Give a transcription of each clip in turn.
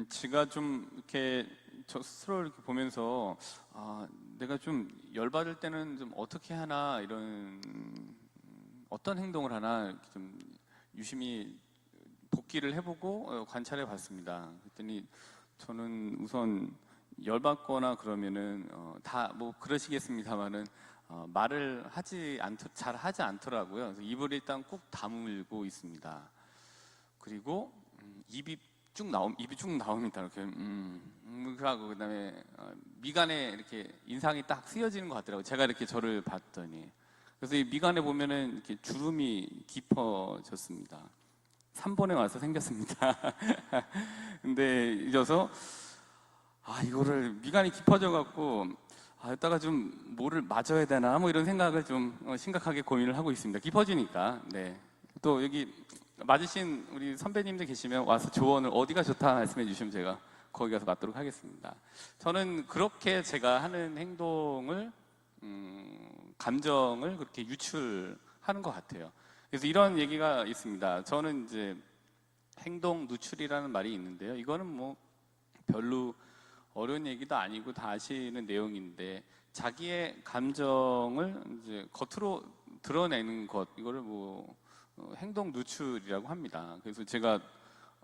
제가 좀 이렇게 저 스스로 이렇게 보면서 내가 좀 열받을 때는 좀 어떻게 하나 이런 어떤 행동을 하나 이렇게 좀 유심히 복기를 해보고 관찰해 봤습니다. 그랬더니 저는 우선 열받거나 그러면은 다 뭐 그러시겠습니다만은 말을 잘 하지 않더라고요. 그래서 입을 일단 꾹 다물고 있습니다. 그리고 입이 쭉 나옵니다. 이렇게 하고 그다음에 미간에 이렇게 인상이 딱 쓰여지는 것 같더라고요. 제가 이렇게 저를 봤더니. 그래서 이 미간에 보면은 이렇게 주름이 깊어졌습니다. 3번에 와서 생겼습니다. 근데 이어서 이거를 미간이 깊어져 갖고 이따가 좀 뭐를 맞아야 되나 뭐 이런 생각을 좀 심각하게 고민을 하고 있습니다. 깊어지니까. 네. 또 여기 맞으신 우리 선배님들 계시면 와서 조언을 어디가 좋다 말씀해 주시면 제가 거기 가서 맞도록 하겠습니다. 저는 그렇게 제가 하는 행동을 감정을 그렇게 유출하는 것 같아요. 그래서 이런 얘기가 있습니다. 저는 이제 행동 누출이라는 말이 있는데요. 이거는 뭐 별로 어려운 얘기도 아니고 다 아시는 내용인데, 자기의 감정을 이제 겉으로 드러내는 것, 이거를 뭐 행동 누출이라고 합니다. 그래서 제가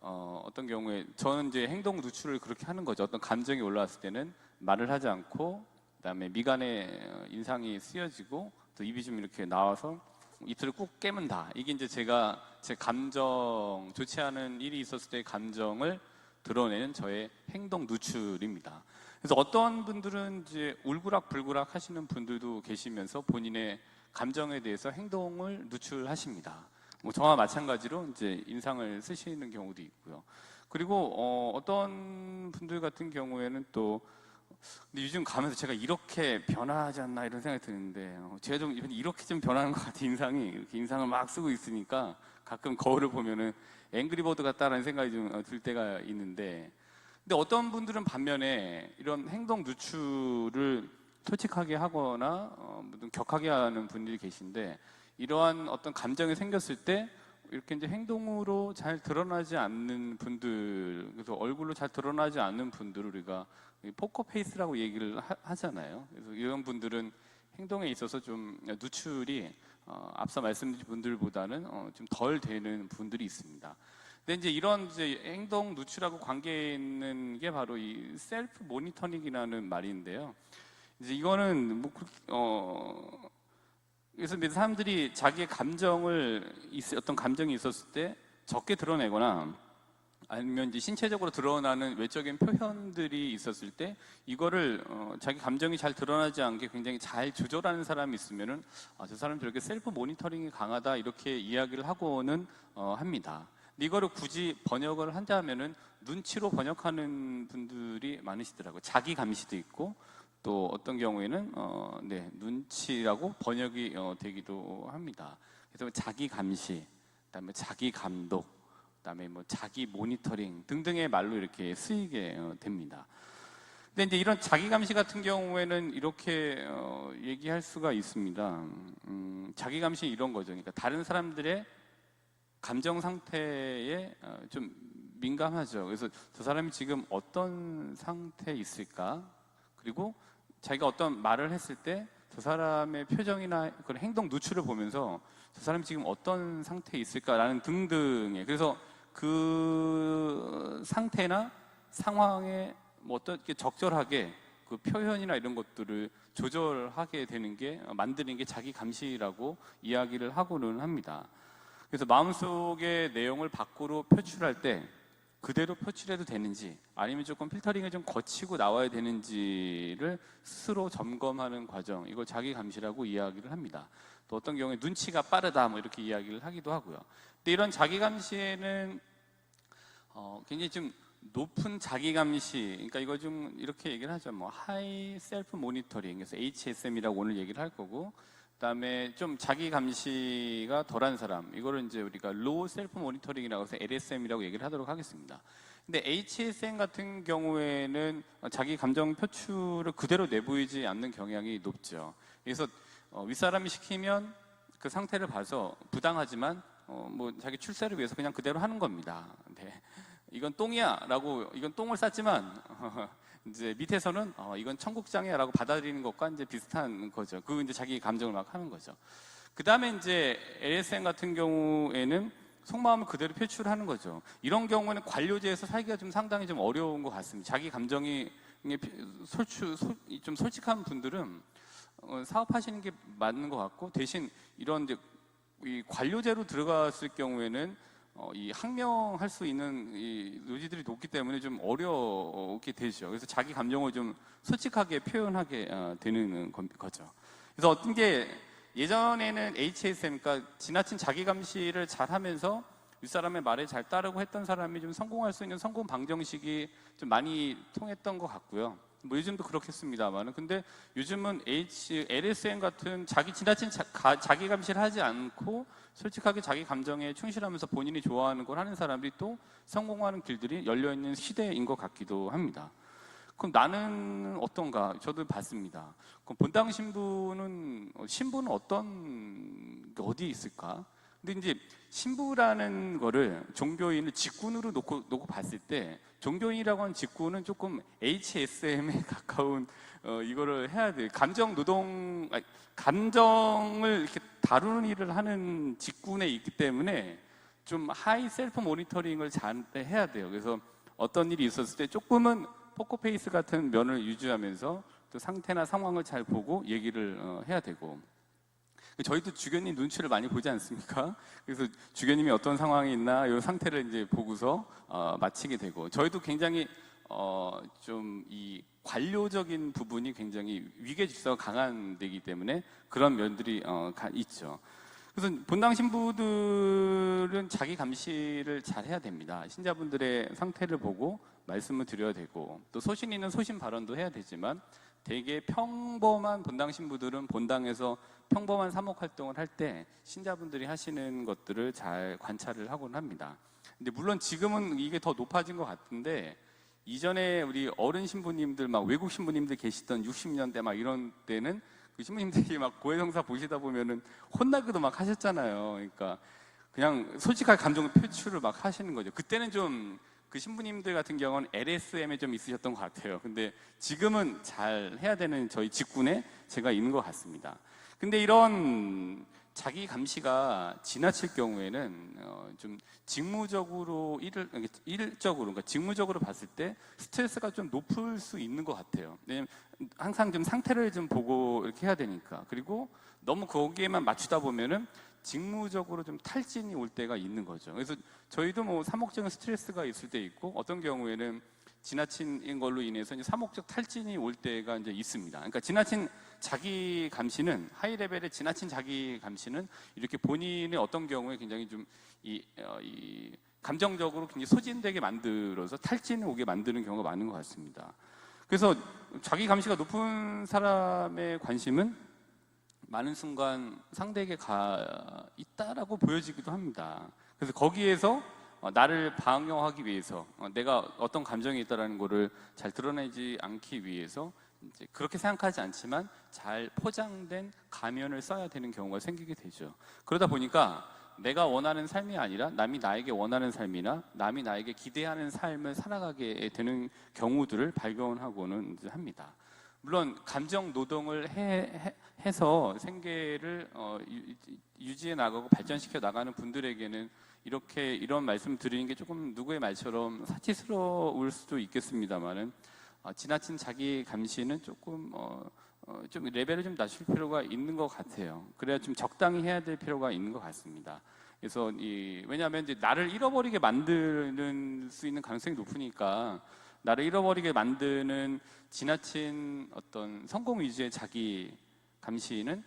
어떤 경우에 저는 이제 행동 누출을 그렇게 하는 거죠. 어떤 감정이 올라왔을 때는 말을 하지 않고, 그다음에 미간에 인상이 쓰여지고 또 입이 좀 이렇게 나와서 입술을 꾹 깨문다. 이게 이제 제가 제 감정, 좋지 않은 일이 있었을 때의 감정을 드러내는 저의 행동 누출입니다. 그래서 어떤 분들은 이제 울그락불그락 하시는 분들도 계시면서 본인의 감정에 대해서 행동을 누출하십니다. 뭐 저와 마찬가지로 이제 인상을 쓰시는 경우도 있고요. 그리고 어떤 분들 같은 경우에는 또 근데 요즘 가면서 제가 이렇게 변하지 않나 이런 생각이 드는데 제가 좀 이렇게 좀 변하는 것 같아요. 인상이 이렇게 인상을 막 쓰고 있으니까 가끔 거울을 보면은 앵그리버드 같다라는 생각이 좀 들 때가 있는데, 근데 어떤 분들은 반면에 이런 행동 누출을 솔직하게 하거나 좀 격하게 하는 분들이 계신데, 이러한 어떤 감정이 생겼을 때 이렇게 이제 행동으로 잘 드러나지 않는 분들, 그래서 얼굴로 잘 드러나지 않는 분들을 우리가 포커페이스라고 얘기를 하잖아요. 그래서 이런 분들은 행동에 있어서 좀 누출이 앞서 말씀드린 분들보다는 좀 덜 되는 분들이 있습니다. 근데 이제 이런 이제 행동 누출하고 관계 있는 게 바로 이 셀프 모니터링이라는 말인데요. 이제 이거는 그래서 사람들이 자기의 어떤 감정이 있었을 때 적게 드러내거나 아니면 이제 신체적으로 드러나는 외적인 표현들이 있었을 때 이거를 자기 감정이 잘 드러나지 않게 굉장히 잘 조절하는 사람이 있으면은 저 사람 저렇게 셀프 모니터링이 강하다 이렇게 이야기를 하고는 합니다. 근데 이거를 굳이 번역을 한다면은 눈치로 번역하는 분들이 많으시더라고요. 자기 감시도 있고 또 어떤 경우에는 눈치라고 번역이 되기도 합니다. 그래서 자기 감시, 그다음에 자기 감독, 그다음에 뭐 자기 모니터링 등등의 말로 이렇게 쓰이게 됩니다. 근데 이제 이런 자기 감시 같은 경우에는 이렇게 얘기할 수가 있습니다. 자기 감시 이런 거죠. 그러니까 다른 사람들의 감정 상태에 좀 민감하죠. 그래서 저 사람이 지금 어떤 상태에 있을까? 그리고 자기가 어떤 말을 했을 때 저 사람의 표정이나 그런 행동 누출을 보면서 저 사람이 지금 어떤 상태에 있을까라는 등등의, 그래서 그 상태나 상황에 뭐 어떻게 적절하게 그 표현이나 이런 것들을 조절하게 되는 게 만드는 게 자기 감시라고 이야기를 하고는 합니다. 그래서 마음속의 내용을 밖으로 표출할 때 그대로 표출해도 되는지 아니면 조금 필터링을 좀 거치고 나와야 되는지를 스스로 점검하는 과정, 이걸 자기 감시라고 이야기를 합니다. 또 어떤 경우에 눈치가 빠르다 뭐 이렇게 이야기를 하기도 하고요. 근데 이런 자기 감시에는 굉장히 좀 높은 자기 감시, 그러니까 이거 좀 이렇게 얘기를 하죠. 뭐 하이 셀프 모니터링, 그래서 HSM이라고 오늘 얘기를 할 거고, 그다음에 좀 자기 감시가 덜한 사람, 이거를 이제 우리가 로우 셀프 모니터링이라고 해서 LSM이라고 얘기를 하도록 하겠습니다. 근데 HSM 같은 경우에는 자기 감정 표출을 그대로 내보이지 않는 경향이 높죠. 그래서 윗사람이 시키면 그 상태를 봐서 부당하지만 뭐 자기 출세를 위해서 그냥 그대로 하는 겁니다. 네. 이건 똥이야라고 이건 똥을 쌌지만 이제 밑에서는 이건 청국장이야라고 받아들이는 것과 이제 비슷한 거죠. 그 이제 자기 감정을 막 하는 거죠. 그 다음에 이제 LSM 같은 경우에는 속마음을 그대로 표출하는 거죠. 이런 경우에는 관료제에서 살기가 좀 상당히 좀 어려운 것 같습니다. 자기 감정이 좀 솔직한 분들은 사업하시는 게 맞는 것 같고, 대신 이런 이제 이 관료제로 들어갔을 경우에는 이 항명할 수 있는 이 노지들이 높기 때문에 좀 어렵게 되죠. 그래서 자기 감정을 좀 솔직하게 표현하게 되는 거죠. 그래서 어떤 게 예전에는 HSM, 그러니까 지나친 자기 감시를 잘 하면서 윗사람의 말에 잘 따르고 했던 사람이 좀 성공할 수 있는 성공 방정식이 좀 많이 통했던 것 같고요. 뭐 요즘도 그렇겠습니다만은, 근데 요즘은 LSM 같은 지나친 자기 감시를 하지 않고 솔직하게 자기 감정에 충실하면서 본인이 좋아하는 걸 하는 사람들이 또 성공하는 길들이 열려있는 시대인 것 같기도 합니다. 그럼 나는 어떤가? 저도 봤습니다. 그럼 본당 신부는 어디에 있을까? 근데 이제 신부라는 거를 종교인을 직군으로 놓고 봤을 때, 종교인이라고 하는 직군은 조금 HSM에 가까운 이거를 해야 돼요. 감정을 이렇게 다루는 일을 하는 직군에 있기 때문에 좀 하이 셀프 모니터링을 잘 해야 돼요. 그래서 어떤 일이 있었을 때 조금은 포커페이스 같은 면을 유지하면서 또 상태나 상황을 잘 보고 얘기를 해야 되고, 저희도 주교님 눈치를 많이 보지 않습니까? 그래서 주교님이 어떤 상황이 있나 이 상태를 이제 보고서 마치게 되고, 저희도 굉장히 좀 이 관료적인 부분이 굉장히 위계 질서가 강한 데이기 때문에 그런 면들이 있죠. 그래서 본당 신부들은 자기 감시를 잘 해야 됩니다. 신자분들의 상태를 보고 말씀을 드려야 되고, 또 소신 있는 소신 발언도 해야 되지만, 되게 평범한 본당 신부들은 본당에서 평범한 사목 활동을 할 때 신자분들이 하시는 것들을 잘 관찰을 하곤 합니다. 근데 물론 지금은 이게 더 높아진 것 같은데, 이전에 우리 어른 신부님들, 막 외국 신부님들 계시던 60년대 막 이런 때는 그 신부님들이 막 고해성사 보시다 보면은 혼나기도 막 하셨잖아요. 그러니까 그냥 솔직하게 감정 표출을 막 하시는 거죠. 그때는 좀 그 신부님들 같은 경우는 LSM에 좀 있으셨던 것 같아요. 근데 지금은 잘 해야 되는 저희 직군에 제가 있는 것 같습니다. 근데 이런 자기 감시가 지나칠 경우에는 좀 직무적으로 그러니까 직무적으로 봤을 때 스트레스가 좀 높을 수 있는 것 같아요. 왜냐면 항상 좀 상태를 좀 보고 이렇게 해야 되니까. 그리고 너무 거기에만 맞추다 보면은 직무적으로 좀 탈진이 올 때가 있는 거죠. 그래서 저희도 뭐 사목적인 스트레스가 있을 때 있고, 어떤 경우에는 지나친 걸로 인해서 이제 사목적 탈진이 올 때가 이제 있습니다. 그러니까 지나친 자기 감시는, 하이 레벨의 지나친 자기 감시는 이렇게 본인의 어떤 경우에 굉장히 좀 이 감정적으로 굉장히 소진되게 만들어서 탈진이 오게 만드는 경우가 많은 것 같습니다. 그래서 자기 감시가 높은 사람의 관심은 많은 순간 상대에게 가 있다라고 보여지기도 합니다. 그래서 거기에서 나를 방어하기 위해서, 내가 어떤 감정이 있다라는 것을 잘 드러내지 않기 위해서 이제 그렇게 생각하지 않지만 잘 포장된 가면을 써야 되는 경우가 생기게 되죠. 그러다 보니까 내가 원하는 삶이 아니라 남이 나에게 원하는 삶이나 남이 나에게 기대하는 삶을 살아가게 되는 경우들을 발견하고는 이제 합니다. 물론 감정 노동을 해서 생계를 유지해 나가고 발전시켜 나가는 분들에게는 이런 말씀 드리는 게 조금 누구의 말처럼 사치스러울 수도 있겠습니다만은, 지나친 자기 감시는 조금 좀 레벨을 좀 낮출 필요가 있는 것 같아요. 그래야 좀 적당히 해야 될 필요가 있는 것 같습니다. 그래서 왜냐하면 이제 나를 잃어버리게 만드는 수 있는 가능성이 높으니까, 나를 잃어버리게 만드는 지나친 어떤 성공 위주의 자기 감시는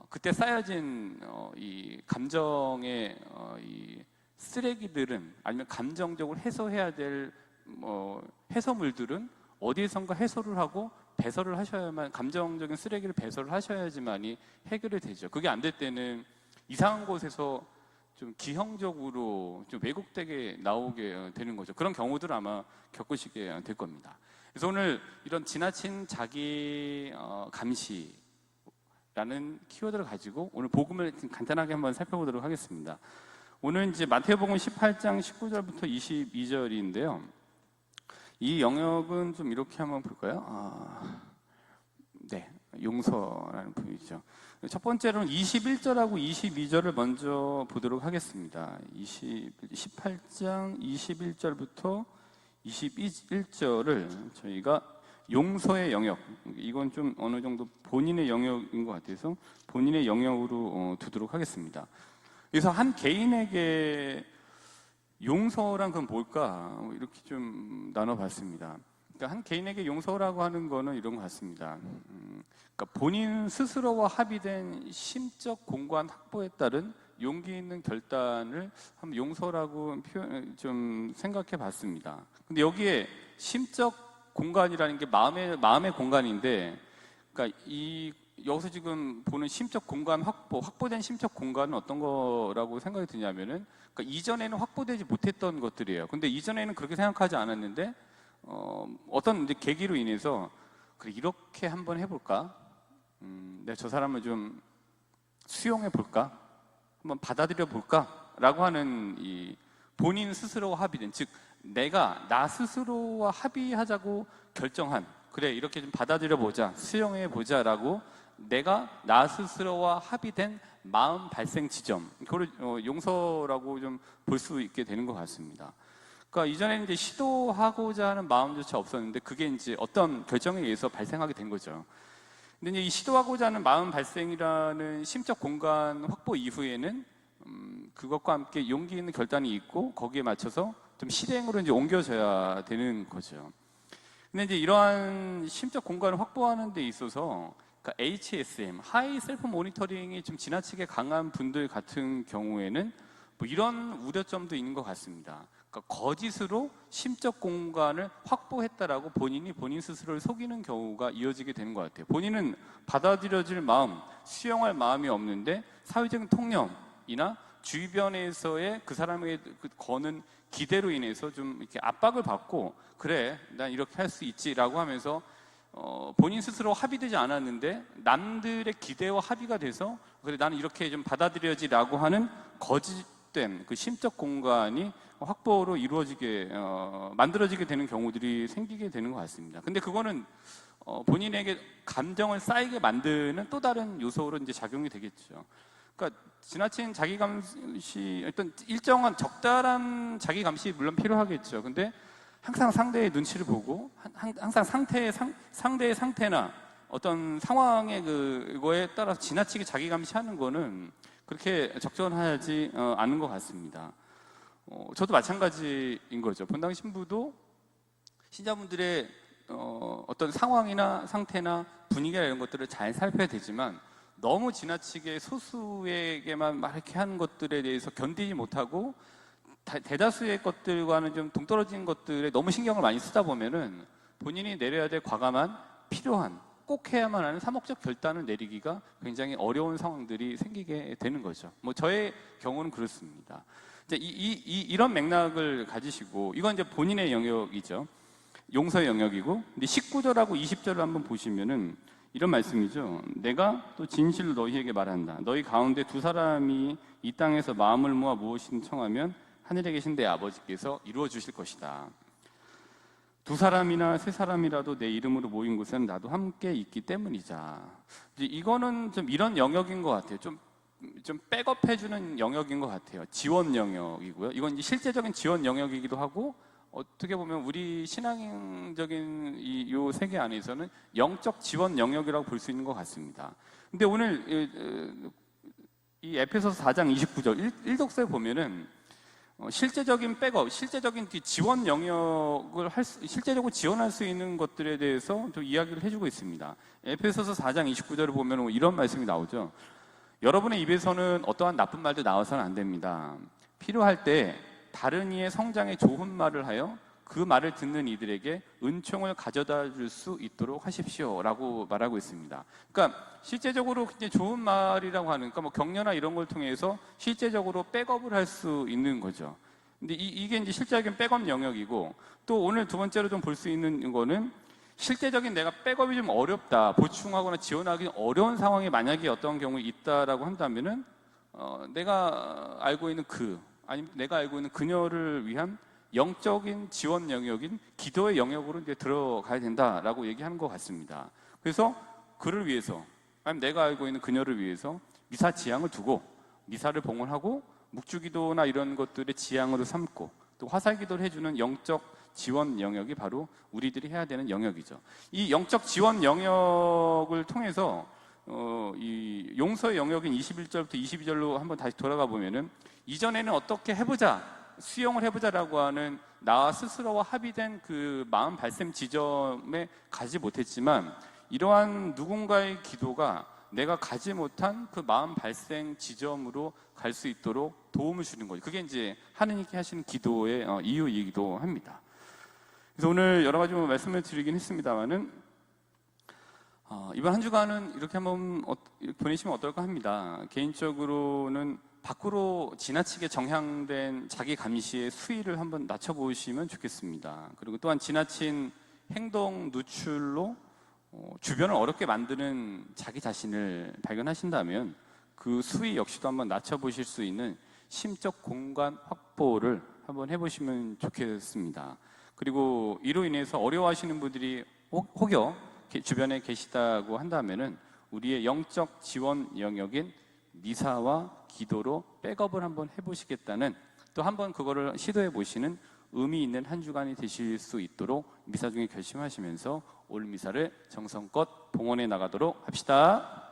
그때 쌓여진 이 감정의 이 쓰레기들은, 아니면 감정적으로 해소해야 될 해소물들은 어디에선가 해소를 하고 배설을 하셔야만, 감정적인 쓰레기를 배설을 하셔야지만이 해결이 되죠. 그게 안 될 때는 이상한 곳에서 좀 기형적으로 좀 왜곡되게 나오게 되는 거죠. 그런 경우들 아마 겪으시게 될 겁니다. 그래서 오늘 이런 지나친 자기 감시라는 키워드를 가지고 오늘 복음을 간단하게 한번 살펴보도록 하겠습니다. 오늘 이제 마태복음 18장 19절부터 22절인데요. 이 영역은 좀 이렇게 한번 볼까요? 네, 용서라는 부분이죠. 첫 번째로는 21절하고 22절을 먼저 보도록 하겠습니다. 18장 21절부터 21절을 저희가 용서의 영역, 이건 좀 어느 정도 본인의 영역인 것 같아서 본인의 영역으로 두도록 하겠습니다. 그래서 한 개인에게 용서란 건 뭘까? 이렇게 좀 나눠봤습니다. 그러니까 한 개인에게 용서라고 하는 거는 이런 것 같습니다. 그러니까 본인 스스로와 합의된 심적 공간 확보에 따른 용기 있는 결단을 한번 용서라고 좀 생각해 봤습니다. 근데 여기에 심적 공간이라는 게 마음의 공간인데, 그러니까 여기서 지금 보는 심적 공간 확보된 심적 공간은 어떤 거라고 생각이 드냐면은, 그러니까 이전에는 확보되지 못했던 것들이에요. 근데 이전에는 그렇게 생각하지 않았는데, 어떤 이제 계기로 인해서, 그래, 이렇게 한번 해볼까? 내가 저 사람을 좀 수용해 볼까? 한번 받아들여 볼까? 라고 하는 이 본인 스스로와 합의된, 즉, 내가 나 스스로와 합의하자고 결정한, 그래, 이렇게 좀 받아들여 보자, 수용해 보자 라고 내가 나 스스로와 합의된 마음 발생 지점, 그걸 용서라고 좀 볼 수 있게 되는 것 같습니다. 그러니까 이전에는 이제 시도하고자 하는 마음조차 없었는데 그게 이제 어떤 결정에 의해서 발생하게 된 거죠. 근데 이제 이 시도하고자 하는 마음 발생이라는 심적 공간 확보 이후에는 그것과 함께 용기 있는 결단이 있고 거기에 맞춰서 좀 실행으로 이제 옮겨져야 되는 거죠. 근데 이제 이러한 심적 공간을 확보하는 데 있어서 그러니까 HSM, 하이 셀프 모니터링이 좀 지나치게 강한 분들 같은 경우에는 뭐 이런 우려점도 있는 것 같습니다. 그러니까 거짓으로 심적 공간을 확보했다라고 본인 스스로를 속이는 경우가 이어지게 되는 것 같아요. 본인은 받아들여질 마음, 수용할 마음이 없는데 사회적인 통념이나 주변에서의 그 사람에게 거는 기대로 인해서 좀 이렇게 압박을 받고, 그래, 난 이렇게 할 수 있지라고 하면서 본인 스스로 합의되지 않았는데 남들의 기대와 합의가 돼서, 그래, 나는 이렇게 좀 받아들여지라고 하는 거짓된 그 심적 공간이 확보로 만들어지게 되는 경우들이 생기게 되는 것 같습니다. 근데 그거는 본인에게 감정을 쌓이게 만드는 또 다른 요소로 이제 작용이 되겠죠. 그러니까 지나친 자기감시, 어떤 일정한 적절한 자기감시 물론 필요하겠죠. 근데 항상 상대의 눈치를 보고 항상 상대의 상태나 어떤 상황의 그거에 따라서 지나치게 자기감시하는 거는 그렇게 적절하지 않은 것 같습니다. 저도 마찬가지인 거죠. 본당 신부도 신자분들의 어떤 상황이나 상태나 분위기나 이런 것들을 잘 살펴야 되지만 너무 지나치게 소수에게만 막 이렇게 하는 것들에 대해서 견디지 못하고 대다수의 것들과는 좀 동떨어진 것들에 너무 신경을 많이 쓰다 보면은 본인이 내려야 될 과감한, 필요한, 꼭 해야만 하는 사목적 결단을 내리기가 굉장히 어려운 상황들이 생기게 되는 거죠. 뭐 저의 경우는 그렇습니다. 이제 이런 맥락을 가지시고, 이건 이제 본인의 영역이죠. 용서의 영역이고, 근데 19절하고 20절을 한번 보시면은 이런 말씀이죠. 내가 또 진실로 너희에게 말한다. 너희 가운데 두 사람이 이 땅에서 마음을 모아 무엇이든 청하면 하늘에 계신 내 아버지께서 이루어 주실 것이다. 두 사람이나 세 사람이라도 내 이름으로 모인 곳에는 나도 함께 있기 때문이자. 이거는 좀 이런 영역인 것 같아요. 좀 백업해주는 영역인 것 같아요. 지원 영역이고요. 이건 이제 실제적인 지원 영역이기도 하고, 어떻게 보면 우리 신앙적인 이 세계 안에서는 영적 지원 영역이라고 볼 수 있는 것 같습니다. 근데 오늘 이 에베소서 4장 29절 1독서에 보면은 실제적인 백업, 실제적인 지원 영역을 실제적으로 지원할 수 있는 것들에 대해서 좀 이야기를 해주고 있습니다. 에베소서 4장 29절을 보면 이런 말씀이 나오죠. 여러분의 입에서는 어떠한 나쁜 말도 나와서는 안 됩니다. 필요할 때 다른 이의 성장에 좋은 말을 하여 그 말을 듣는 이들에게 은총을 가져다 줄 수 있도록 하십시오 라고 말하고 있습니다. 그러니까 실제적으로 굉장히 좋은 말이라고 하는, 그러니까 뭐 격려나 이런 걸 통해서 실제적으로 백업을 할 수 있는 거죠. 근데 이게 이제 실제적인 백업 영역이고, 또 오늘 두 번째로 좀 볼 수 있는 거는 실제적인 내가 백업이 좀 어렵다, 보충하거나 지원하기 어려운 상황이 만약에 어떤 경우에 있다라고 한다면은 내가 알고 있는 아니면 내가 알고 있는 그녀를 위한 영적인 지원 영역인 기도의 영역으로 이제 들어가야 된다라고 얘기하는 것 같습니다. 그래서 그를 위해서, 아니면 내가 알고 있는 그녀를 위해서 미사 지향을 두고 미사를 봉헌하고 묵주기도나 이런 것들의 지향으로 삼고 또 화살기도를 해주는 영적 지원 영역이 바로 우리들이 해야 되는 영역이죠. 이 영적 지원 영역을 통해서 이 용서의 영역인 21절부터 22절로 한번 다시 돌아가 보면은 이전에는 어떻게 해보자, 수용을 해보자라고 하는 나 스스로와 합의된 그 마음 발생 지점에 가지 못했지만 이러한 누군가의 기도가 내가 가지 못한 그 마음 발생 지점으로 갈 수 있도록 도움을 주는 거죠. 그게 이제 하느님께 하시는 기도의 이유이기도 합니다. 그래서 오늘 여러 가지 말씀을 드리긴 했습니다만은 이번 한 주간은 이렇게 한번 보내시면 어떨까 합니다. 개인적으로는 밖으로 지나치게 정향된 자기 감시의 수위를 한번 낮춰보시면 좋겠습니다. 그리고 또한 지나친 행동 누출로 주변을 어렵게 만드는 자기 자신을 발견하신다면 그 수위 역시도 한번 낮춰보실 수 있는 심적 공간 확보를 한번 해보시면 좋겠습니다. 그리고 이로 인해서 어려워하시는 분들이 혹여 주변에 계시다고 한다면은 우리의 영적 지원 영역인 미사와 기도로 백업을 한번 해보시겠다는, 또 한번 그거를 시도해 보시는 의미 있는 한 주간이 되실 수 있도록 미사 중에 결심하시면서 올 미사를 정성껏 봉헌해 나가도록 합시다.